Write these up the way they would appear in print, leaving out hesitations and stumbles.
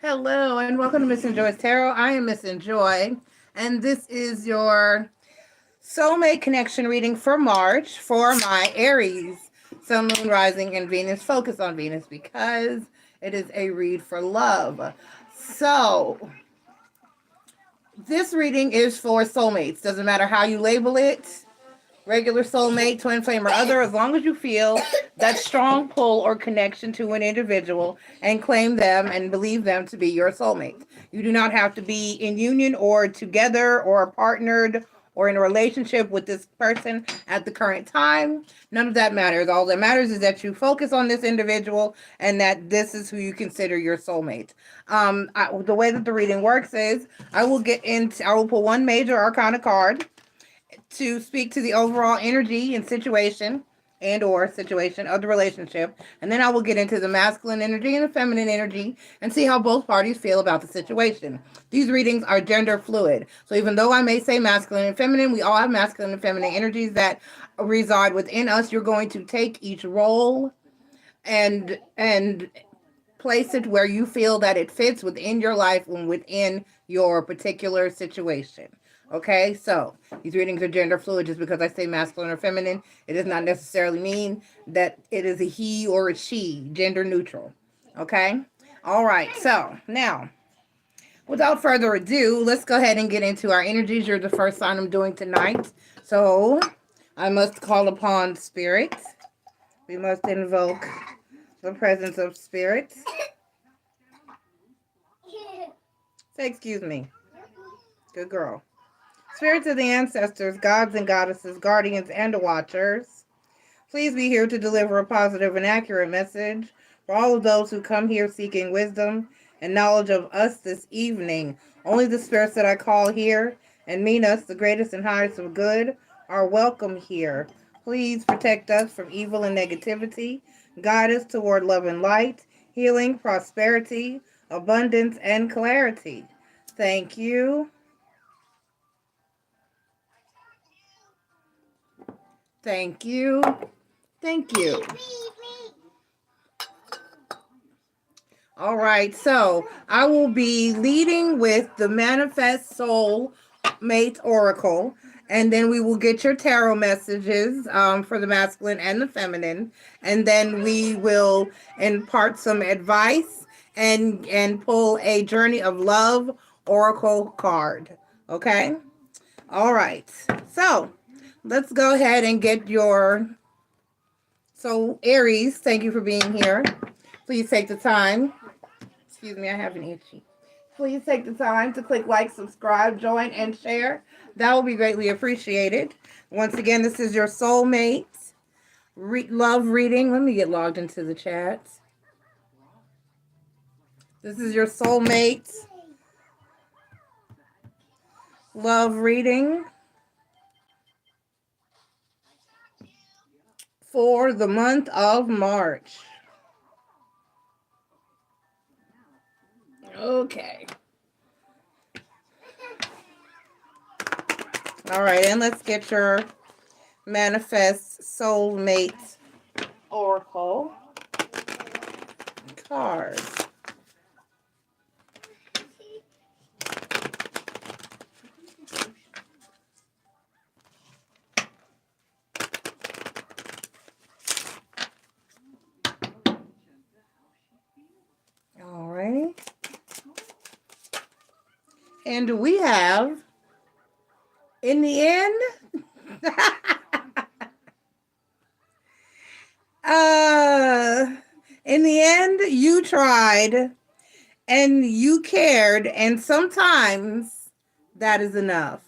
Hello and welcome to Miss and Joy's Tarot. I am Miss and Joy, and this is your soulmate connection reading for March for my Aries, Sun, Moon, Rising, and Venus. Focus on Venus because it is a read for love. So, this reading is for soulmates. Doesn't matter how you label it, regular soulmate, twin flame, or other, as long as you feel that strong pull or connection to an individual and claim them and believe them to be your soulmate. You do not have to be in union or together or partnered or in a relationship with this person at the current time. None of that matters. All that matters is that you focus on this individual and that this is who you consider your soulmate. The way that the reading works is I will pull one major arcana card to speak to the overall energy and situation of the relationship, and then I will get into the masculine energy and the feminine energy and see how both parties feel about the situation. These readings are gender fluid, so even though I may say masculine and feminine, we all have masculine and feminine energies that reside within us. You're going to take each role and place it where you feel that it fits within your life and within your particular situation. Okay, so these readings are gender fluid. Just because I say masculine or feminine, it does not necessarily mean that it is a he or a she, gender neutral. Okay, all right, so now without further ado, let's go ahead and get into our energies. You're the first sign I'm doing tonight, so I must call upon spirit. We must invoke the presence of spirit. Say excuse me. Good girl. Spirits of the ancestors, gods and goddesses, guardians and watchers, please be here to deliver a positive and accurate message for all of those who come here seeking wisdom and knowledge of us this evening. Only the spirits that I call here and mean us the greatest and highest of good are welcome here. Please protect us from evil and negativity. Guide us toward love and light, healing, prosperity, abundance, and clarity. Thank you. Thank you. Thank you. All right, so I will be leading with the Manifest Soul Mate Oracle, and then we will get your tarot messages for the masculine and the feminine, and then we will impart some advice and pull a Journey of Love Oracle card. Okay? All right, so let's go ahead and get your... So, Aries, thank you for being here. Please take the time. Excuse me, I have an itchy. Please take the time to click like, subscribe, join, and share. That will be greatly appreciated. Once again, this is your soulmate love reading. Let me get logged into the chat. This is your soulmate love reading for the month of March. Okay. All right, and let's get your Manifest Soulmate Oracle card. All right. And we have, in the end, you tried and you cared, and sometimes that is enough.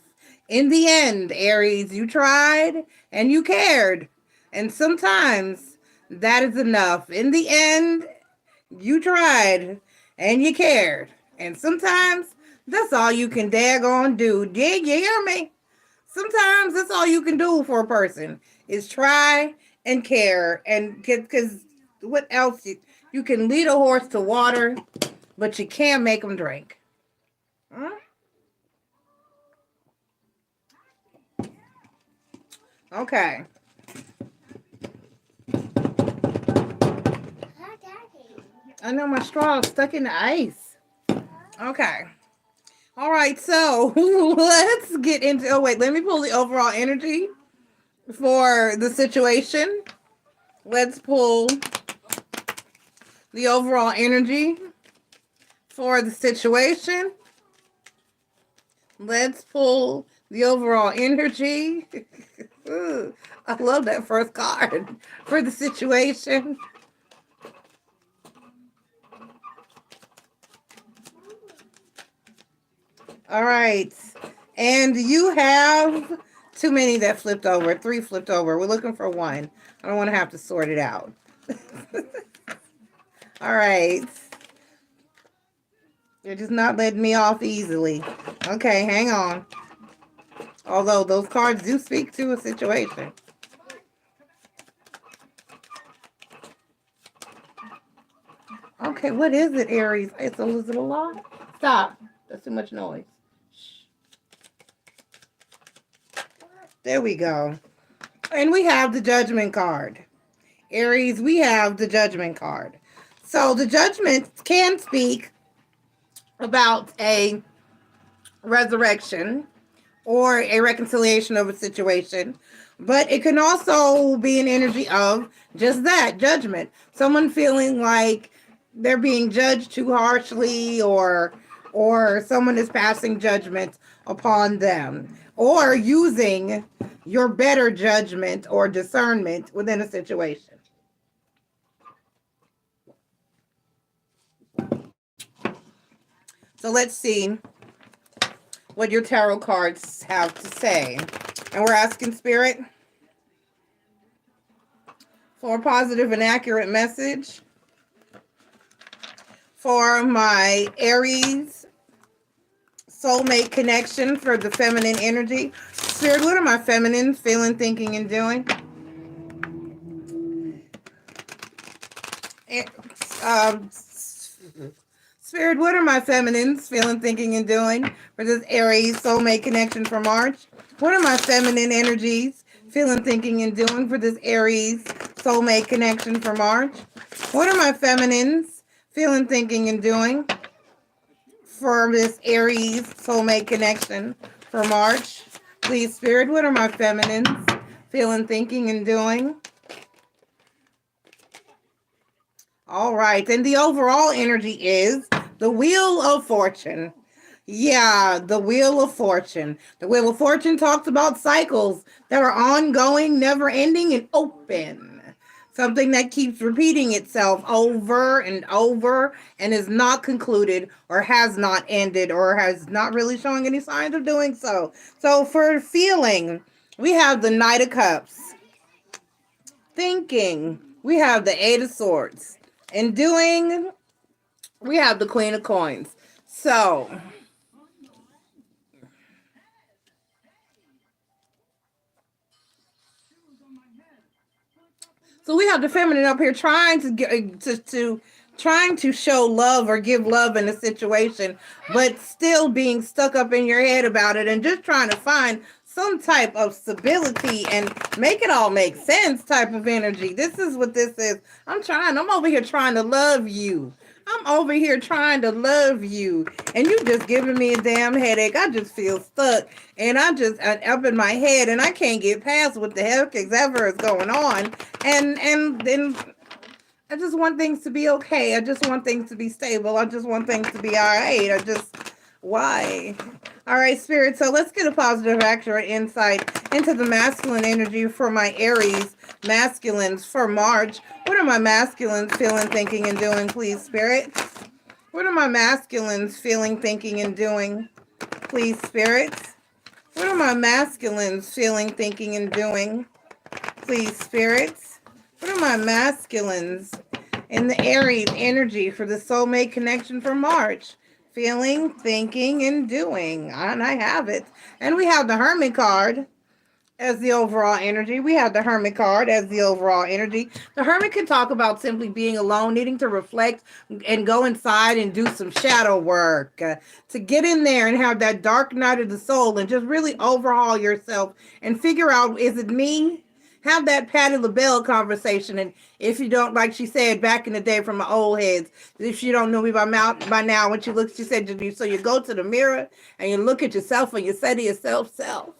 In the end, Aries, you tried and you cared, and sometimes that is enough. In the end, you tried and you cared, and sometimes that's all you can daggone do. Did you hear me? Sometimes that's all you can do for a person is try and care, and because what else? You can lead a horse to water, but you can't make them drink. Huh? Okay. I know my straw is stuck in the ice. Okay. All right, so let's get into, oh wait, let me pull the overall energy for the situation. Let's pull the overall energy for the situation. Let's pull the overall energy. Ooh, I love that first card for the situation. All right. And you have too many that flipped over. 3 flipped over. We're looking for 1. I don't want to have to sort it out. All right. You're just not letting me off easily. Okay, hang on. Although those cards do speak to a situation. Okay, what is it, Aries? Is it a lot? Stop. That's too much noise. There we go. And we have the Judgment card. Aries, we have the Judgment card. So the Judgment can speak about a resurrection or a reconciliation of a situation, but it can also be an energy of just that, judgment. Someone feeling like they're being judged too harshly, or someone is passing judgment upon them, or using your better judgment or discernment within a situation. So let's see what your tarot cards have to say. And we're asking Spirit for a positive and accurate message for my Aries soulmate connection for the feminine energy. Spirit, what are my feminines feeling, thinking, and doing? Spirit, what are my feminines feeling, thinking, and doing for this Aries soulmate connection for March? What are my feminine energies feeling, thinking, and doing for this Aries soulmate connection for March? What are my feminines feeling, thinking, and doing for this Aries soulmate connection for March? Please, Spirit, what are my feminines feeling, thinking, and doing? All right, and the overall energy is the Wheel of Fortune. Yeah, the Wheel of Fortune. The Wheel of Fortune talks about cycles that are ongoing, never ending, and open. Something that keeps repeating itself over and over and is not concluded or has not ended or has not really showing any signs of doing so. So for feeling, we have the Knight of Cups. Thinking, we have the Eight of Swords. And doing, we have the Queen of Coins. So we have the feminine up here trying to get trying to show love or give love in a situation, but still being stuck up in your head about it and just trying to find some type of stability and make it all make sense type of energy. This is what this is. I'm over here trying to love you. I'm over here trying to love you, and you just giving me a damn headache. I just feel stuck, and I'm up in my head, and I can't get past what the heck ever is going on. And then I just want things to be okay. I just want things to be stable. I just want things to be all right. Why? All right, Spirit. So let's get a positive, accurate insight into the masculine energy for my Aries masculines for March. What are my masculines feeling, thinking, and doing, please, Spirit? What are my masculines feeling, thinking, and doing, please, Spirit? What are my masculines feeling, thinking, and doing, please, Spirit? What are my masculines in the Aries energy for the soulmate connection for March? Feeling, thinking, and doing. And I have it. And we have the Hermit card as the overall energy. We have the Hermit card as the overall energy. The Hermit can talk about simply being alone, needing to reflect and go inside and do some shadow work, to get in there and have that dark night of the soul and just really overhaul yourself and figure out, is it me? have that Patti LaBelle conversation. And if you don't, like she said back in the day from my old heads, if you don't know me by now, when she said to you, so you go to the mirror and you look at yourself and you say to yourself, self.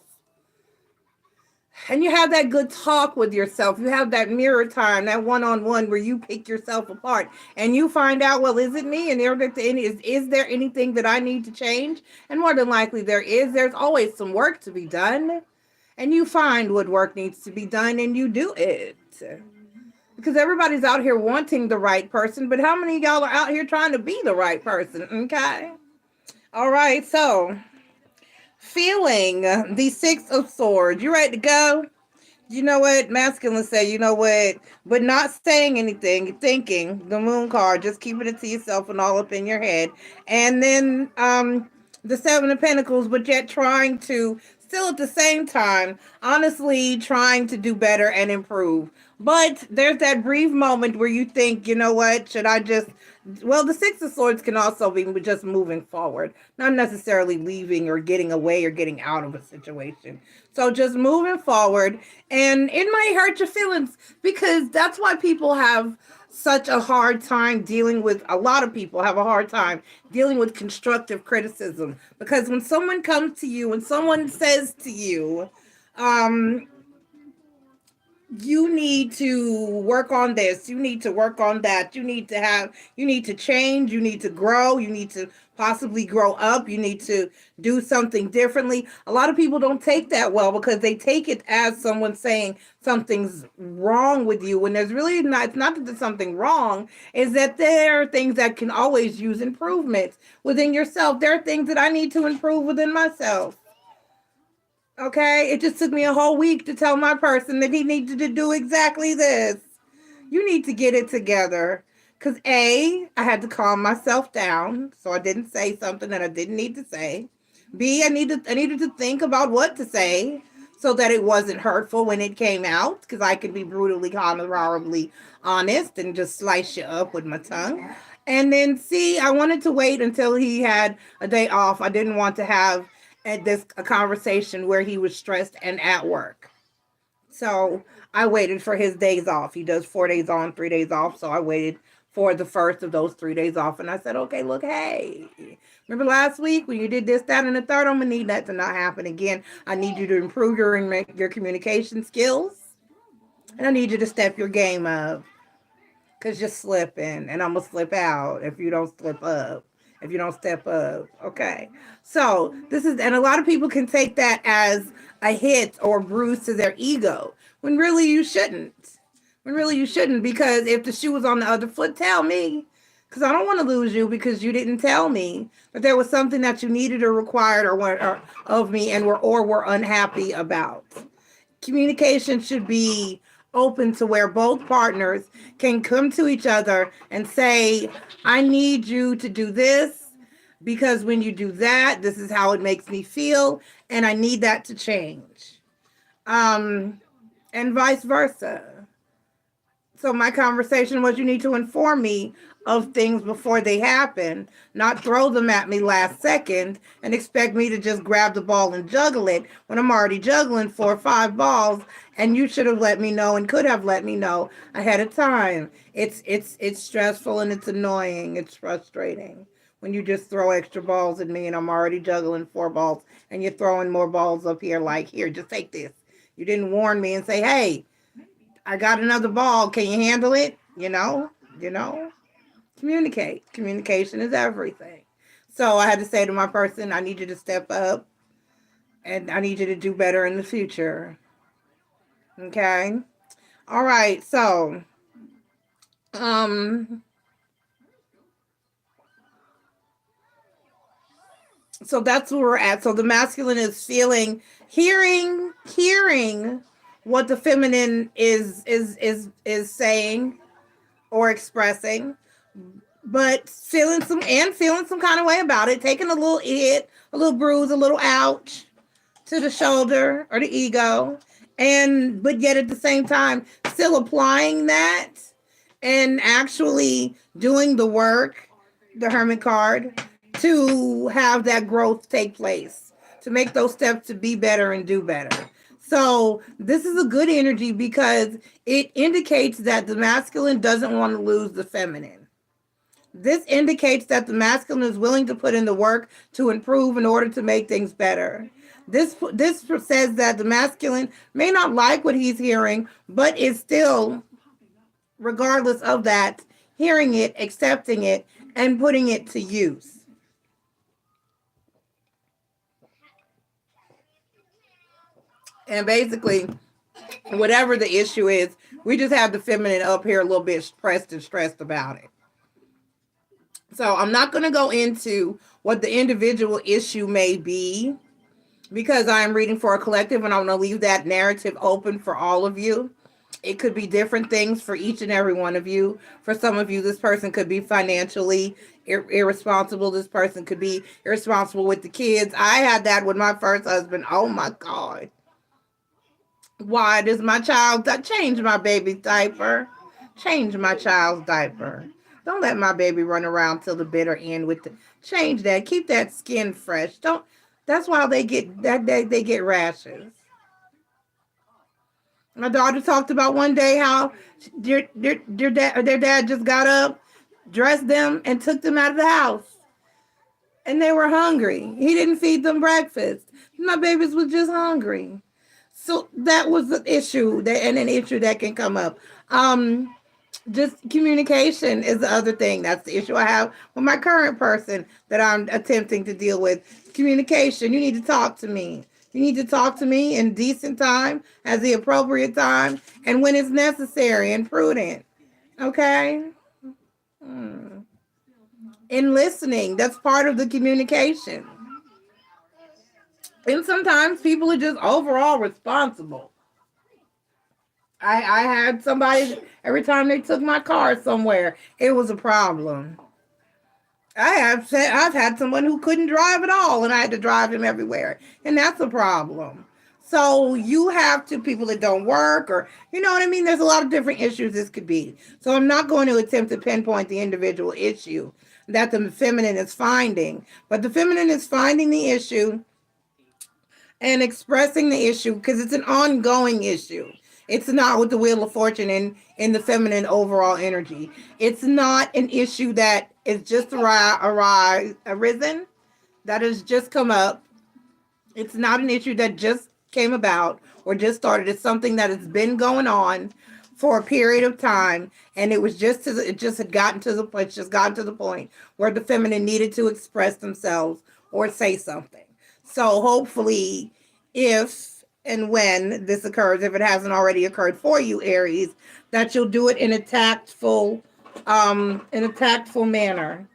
And you have that good talk with yourself. You have that mirror time, that one-on-one where you pick yourself apart and you find out, well, is it me? And is there anything that I need to change? And more than likely there is. There's always some work to be done. And you find what work needs to be done and you do it. Because everybody's out here wanting the right person, but how many of y'all are out here trying to be the right person? Okay. All right. So feeling the Six of Swords. You ready to go? You know what? Masculine say, you know what? But not saying anything, thinking the Moon card, just keeping it to yourself and all up in your head. And then the Seven of Pentacles, but yet trying to, still at the same time, honestly trying to do better and improve. But there's that brief moment where you think, you know what? Should I just, well, the Six of Swords can also be just moving forward, not necessarily leaving or getting away or getting out of a situation. So just moving forward, and it might hurt your feelings because that's why people have such a hard time dealing with, a lot of people have a hard time dealing with constructive criticism, because when someone comes to you, when someone says to you, you need to work on this, you need to work on that, you need to change, you need to grow, you need to possibly grow up, you need to do something differently. A lot of people don't take that well because they take it as someone saying something's wrong with you when there's really not. It's not that there's something wrong, is that there are things that can always use improvement within yourself. There are things that I need to improve within myself. Okay, it just took me a whole week to tell my person that he needed to do exactly this. You need to get it together. Because A, I had to calm myself down, so I didn't say something that I didn't need to say. B, I needed to think about what to say so that it wasn't hurtful when it came out, because I could be brutally, horribly honest and just slice you up with my tongue. And then C, I wanted to wait until he had a day off. I didn't want to have a conversation where he was stressed and at work. So I waited for his days off. He does 4 days on, 3 days off. So I waited for the first of those 3 days off. And I said, okay, look, hey, remember last week when you did this, that, and the third? I'm going to need that to not happen again. I need you to improve your communication skills. And I need you to step your game up. Because you're slipping. And I'm going to slip out if you don't slip up. If you don't step up. Okay. So this is, and a lot of people can take that as a hit or bruise to their ego, when really you shouldn't. Because if the shoe was on the other foot, tell me. Because I don't want to lose you because you didn't tell me that there was something that you needed or required or of me and were unhappy about. Communication should be open to where both partners can come to each other and say, I need you to do this because when you do that, this is how it makes me feel, and I need that to change. And vice versa. So my conversation was, you need to inform me of things before they happen, not throw them at me last second and expect me to just grab the ball and juggle it when I'm already juggling 4 or 5 balls, and you should have let me know and could have let me know ahead of time. It's stressful and it's annoying. It's frustrating when you just throw extra balls at me and I'm already juggling 4 balls and you're throwing more balls up here like, here, just take this. You didn't warn me and say, hey, I got another ball. Can you handle it? You know? Communicate. Communication is everything. So I had to say to my person, I need you to step up and I need you to do better in the future. Okay. All right. So, so that's where we're at. So the masculine is hearing what the feminine is saying or expressing, but feeling some kind of way about it, taking a little hit, a little bruise, a little ouch to the shoulder or the ego, but yet at the same time still applying that and actually doing the work, the Hermit card, to have that growth take place, to make those steps to be better and do better. So this is a good energy because it indicates that the masculine doesn't want to lose the feminine. This indicates that the masculine is willing to put in the work to improve in order to make things better. This says that the masculine may not like what he's hearing, but is still, regardless of that, hearing it, accepting it, and putting it to use. And basically, whatever the issue is, we just have the feminine up here a little bit pressed and stressed about it. So I'm not going to go into what the individual issue may be because I'm reading for a collective and I'm going to leave that narrative open for all of you. It could be different things for each and every one of you. For some of you, this person could be financially irresponsible. This person could be irresponsible with the kids. I had that with my first husband. Oh my God. Why does my child change my baby's diaper? Change my child's diaper. Don't let my baby run around till the bitter end with the change that. Keep that skin fresh. Don't. That's why they get they get rashes. My daughter talked about one day how their dad just got up, dressed them, and took them out of the house. And they were hungry. He didn't feed them breakfast. My babies was just hungry. So that was the issue, and an issue that can come up. Just communication is the other thing. That's the issue I have with my current person that I'm attempting to deal with. Communication. You need to talk to me. You need to talk to me in decent time, at the appropriate time, and when it's necessary and prudent. Okay? In listening, that's part of the communication. And sometimes people are just overall responsible. I had somebody, every time they took my car somewhere, it was a problem. I've had someone who couldn't drive at all, and I had to drive him everywhere, and that's a problem. So you have to, people that don't work, or you know what I mean? There's a lot of different issues this could be. So I'm not going to attempt to pinpoint the individual issue that the feminine is finding, but the feminine is finding the issue and expressing the issue because it's an ongoing issue. It's not with the Wheel of Fortune in the feminine overall energy. It's not an issue that is just arisen, that has just come up. It's not an issue that just came about or just started. It's something that has been going on for a period of time, and it just had gotten to the point where the feminine needed to express themselves or say something. So hopefully, if and when this occurs, if it hasn't already occurred for you, Aries, that you'll do it in a tactful manner.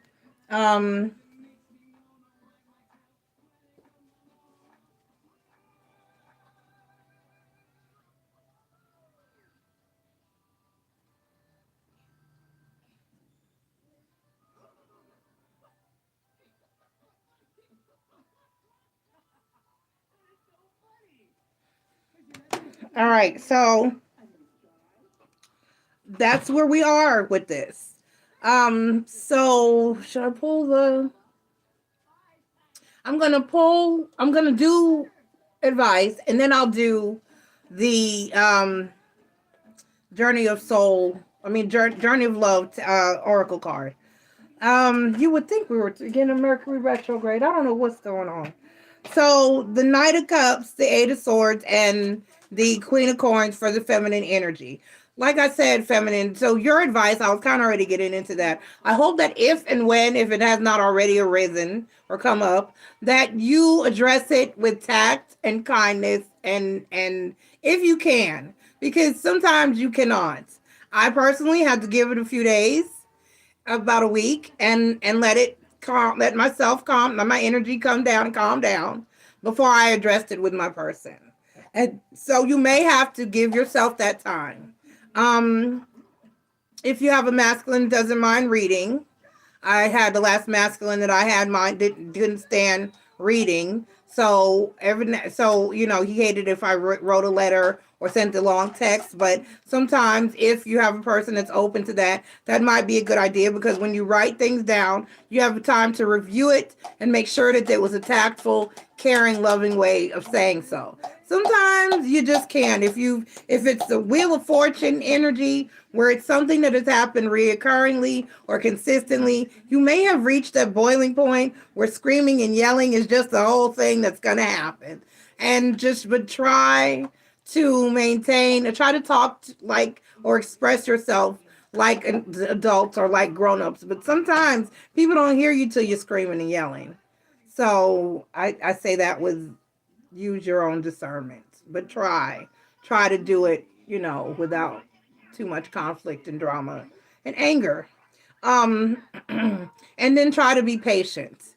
All right, so that's where we are with this. So should I pull the? I'm gonna do advice, and then I'll do the Journey of Love Oracle card. You would think we were getting a Mercury retrograde. I don't know what's going on. So the Knight of Cups, the Eight of Swords, and the Queen of Coins for the feminine energy. Like I said, feminine. So your advice, I was kind of already getting into that. I hope that if it has not already arisen or come up, that you address it with tact and kindness and if you can, because sometimes you cannot. I personally had to give it a few days, about a week, and let my energy calm down before I addressed it with my person. And so you may have to give yourself that time. If you have a masculine doesn't mind reading, I had the last masculine that I had, mine didn't stand reading. So he hated if I wrote a letter or sent a long text. But sometimes if you have a person that's open to that, that might be a good idea, because when you write things down, you have time to review it and make sure that it was a tactful, caring, loving way of saying so. Sometimes you just can't. If it's the Wheel of Fortune energy, where it's something that has happened reoccurringly or consistently, you may have reached that boiling point where screaming and yelling is just the whole thing that's going to happen. And just but try to maintain, or try to talk like, or express yourself like adults or like grown-ups. But sometimes people don't hear you till you're screaming and yelling. So I say that with, use your own discernment, but try to do it, without too much conflict and drama and anger. Um, and then try to be patient.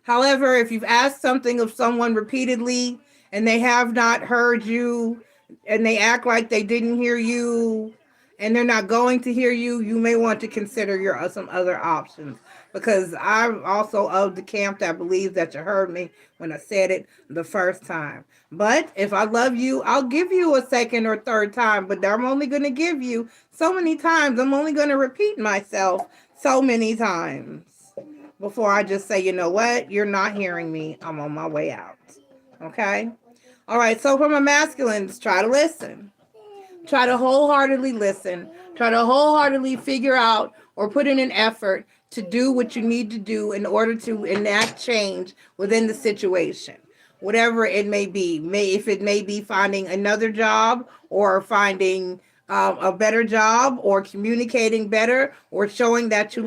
However, if you've asked something of someone repeatedly and they have not heard you, and they act like they didn't hear you, and they're not going to hear you, you may want to consider your some other options. Because I'm also of the camp that believes that you heard me when I said it the first time. But if I love you, I'll give you a second or third time, but I'm only going to give you so many times. I'm only going to repeat myself so many times before I just say, you know what, you're not hearing me. I'm on my way out. Okay? All right, so for my masculines, try to listen. Try to wholeheartedly listen. Try to wholeheartedly figure out or put in an effort to do what you need to do in order to enact change within the situation. Whatever it may be. If it may be finding another job, or finding a better job, or communicating better, or showing that you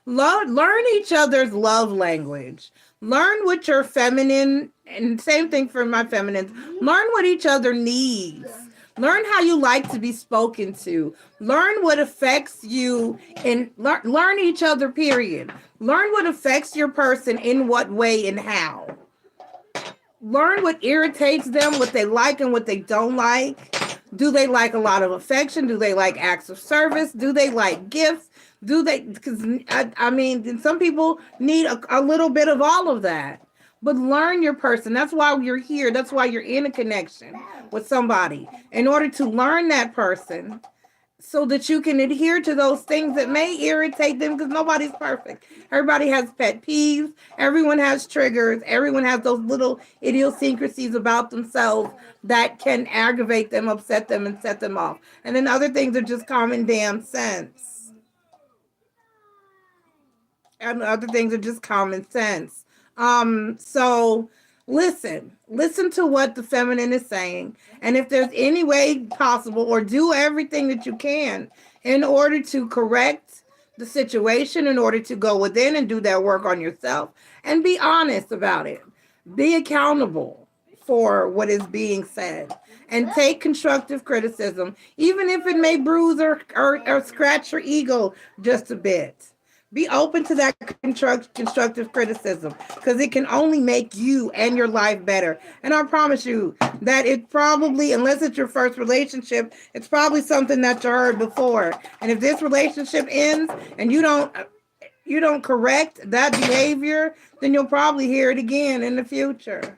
learn each other's love language. Learn what your feminine, and same thing for my feminines, learn what each other needs. Learn how you like to be spoken to. Learn what affects you, and learn each other, period. Learn what affects your person in what way and how. Learn what irritates them, what they like and what they don't like. Do they like a lot of affection? Do they like acts of service? Do they like gifts? Do they, because I mean, some people need a little bit of all of that. But learn your person. That's why you're here. That's why you're in a connection with somebody, in order to learn that person, so that you can adhere to those things that may irritate them, because nobody's perfect. Everybody has pet peeves. Everyone has triggers. Everyone has those little idiosyncrasies about themselves that can aggravate them, upset them, and set them off. And then other things are just common damn sense. And other things are just common sense. So listen to what the feminine is saying. And if there's any way possible, or do everything that you can in order to correct the situation, in order to go within and do that work on yourself, and be honest about it. Be accountable for what is being said, and take constructive criticism, even if it may bruise or scratch your ego just a bit. Be open to that constructive criticism, because it can only make you and your life better. And I promise you that it probably, unless it's your first relationship, it's probably something that you heard before. And if this relationship ends and you don't correct that behavior, then you'll probably hear it again in the future.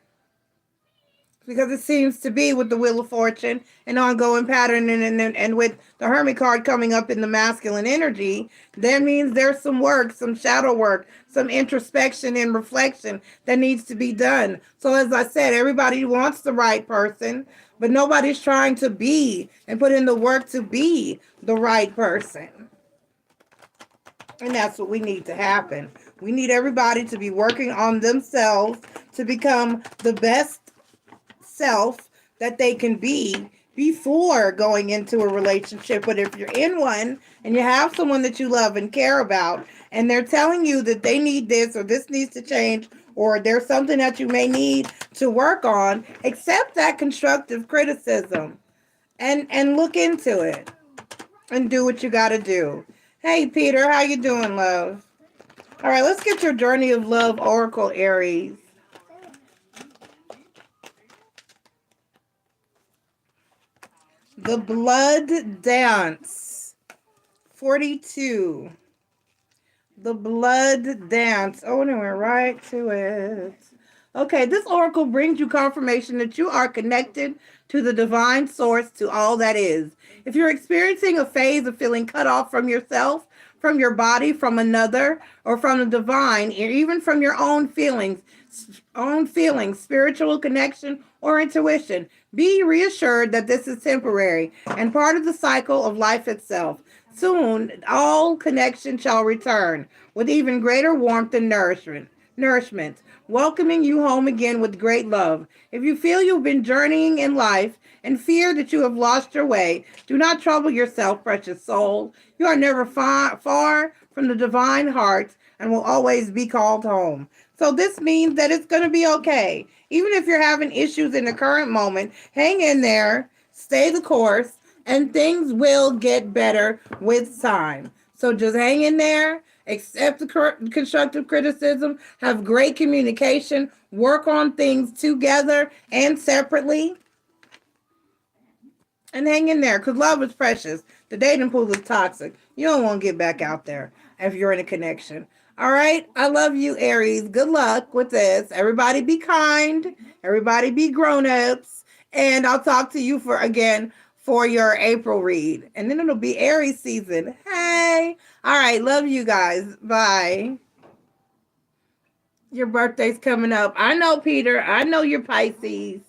Because it seems to be, with the Wheel of Fortune, an ongoing pattern, and with the Hermit card coming up in the masculine energy, that means there's some work, some shadow work, some introspection and reflection that needs to be done. So as I said, everybody wants the right person, but nobody's trying to be and put in the work to be the right person. And that's what we need to happen. We need everybody to be working on themselves to become the best self that they can be before going into a relationship. But if you're in one and you have someone that you love and care about, and they're telling you that they need this, or this needs to change, or there's something that you may need to work on, accept that constructive criticism and look into it and do what you got to do. Hey Peter, how you doing, love? All right, let's get your Journey of Love Oracle, Aries. The Blood Dance, 42. The Blood Dance. Oh, and we're right to it. Okay, this oracle brings you confirmation that you are connected to the divine source, to all that is. If you're experiencing a phase of feeling cut off from yourself, from your body, from another, or from the divine, or even from your own feelings, spiritual connection, or intuition, be reassured that this is temporary and part of the cycle of life itself. Soon, all connection shall return with even greater warmth and nourishment, welcoming you home again with great love. If you feel you've been journeying in life and fear that you have lost your way, do not trouble yourself, precious soul. You are never far from the divine heart and will always be called home. So this means that it's going to be okay. Even if you're having issues in the current moment, hang in there, stay the course, and things will get better with time. So just hang in there, accept the constructive criticism, have great communication, work on things together and separately, and hang in there, because love is precious. The dating pool is toxic. You don't want to get back out there if you're in a connection. All right. I love you, Aries. Good luck with this. Everybody be kind. Everybody be grown-ups. And I'll talk to you for your April read. And then it'll be Aries season. Hey. All right. Love you guys. Bye. Your birthday's coming up. I know, Peter. I know you're Pisces.